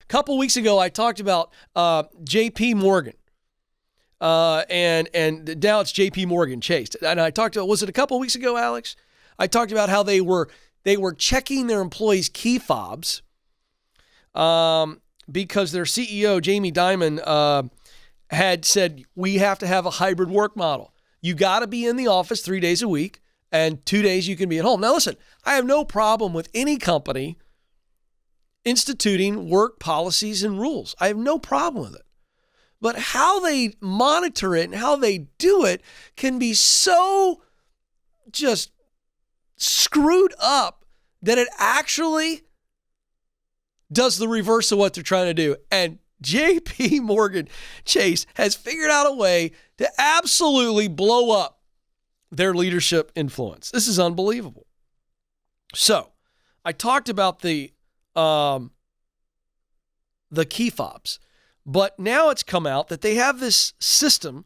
couple weeks ago, I talked about J.P. Morgan. And now it's J.P. Morgan Chase. And I talked about, was it a couple weeks ago, Alex? I talked about how they were checking their employees' key fobs because their CEO, Jamie Dimon, had said, we have to have a hybrid work model. You got to be in the office 3 days a week, and 2 days you can be at home. Now, listen, I have no problem with any company instituting work policies and rules. I have no problem with it. But how they monitor it and how they do it can be so just screwed up that it actually does the reverse of what they're trying to do. And J.P. Morgan Chase has figured out a way to absolutely blow up their leadership influence. This is unbelievable. So I talked about the key fobs, but now it's come out that they have this system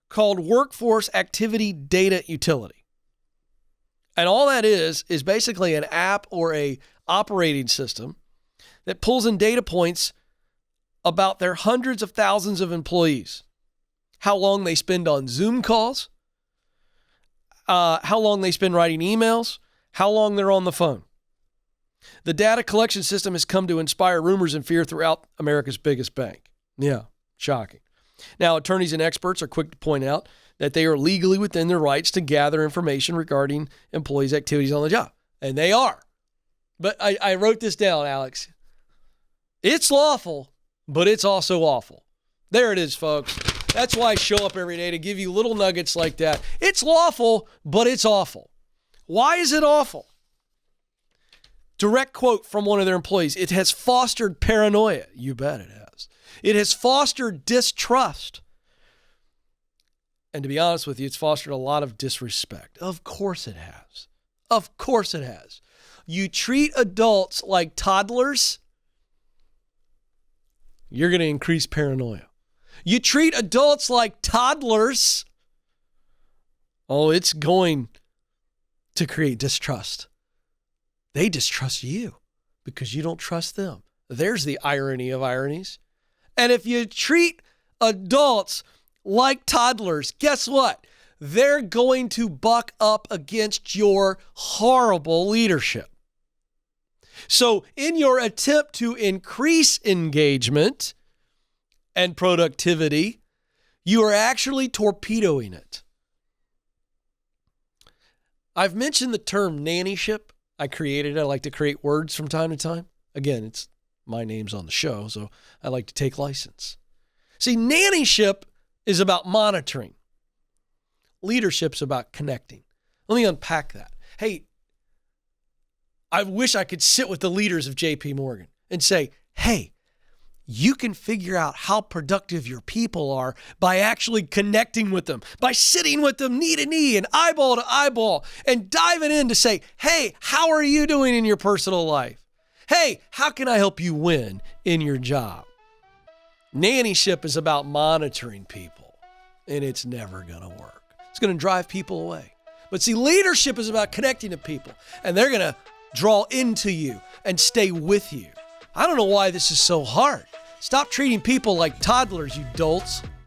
called Workforce Activity Data Utility. And all that is basically an app or a operating system that pulls in data points about their hundreds of thousands of employees, how long they spend on Zoom calls, how long they spend writing emails, how long they're on the phone. The data collection system has come to inspire rumors and fear throughout America's biggest bank. Yeah, shocking. Now, attorneys and experts are quick to point out that they are legally within their rights to gather information regarding employees' activities on the job. And they are. But I wrote this down, Alex. It's lawful, but it's also awful. There it is, folks. That's why I show up every day, to give you little nuggets like that. It's lawful, but it's awful. Why is it awful? Direct quote from one of their employees. It has fostered paranoia. You bet it has. It has fostered distrust. And to be honest with you, it's fostered a lot of disrespect. Of course it has. Of course it has. You treat adults like toddlers, you're going to increase paranoia. You treat adults like toddlers, oh, it's going to create distrust. They distrust you because you don't trust them. There's the irony of ironies. And if you treat adults like toddlers, guess what? They're going to buck up against your horrible leadership. So in your attempt to increase engagement and productivity, you are actually torpedoing it. I've mentioned the term nannyship. I created it. I like to create words from time to time. Again, it's my name's on the show, so I like to take license. See, nannyship is about monitoring. Leadership's about connecting. Let me unpack that. Hey, I wish I could sit with the leaders of J.P. Morgan and say, hey, you can figure out how productive your people are by actually connecting with them, by sitting with them knee to knee and eyeball to eyeball and diving in to say, hey, how are you doing in your personal life? Hey, how can I help you win in your job? Nannyship is about monitoring people, and it's never going to work. It's going to drive people away. But see, leadership is about connecting to people, and they're going to draw into you and stay with you. I don't know why this is so hard. Stop treating people like toddlers, you dolts.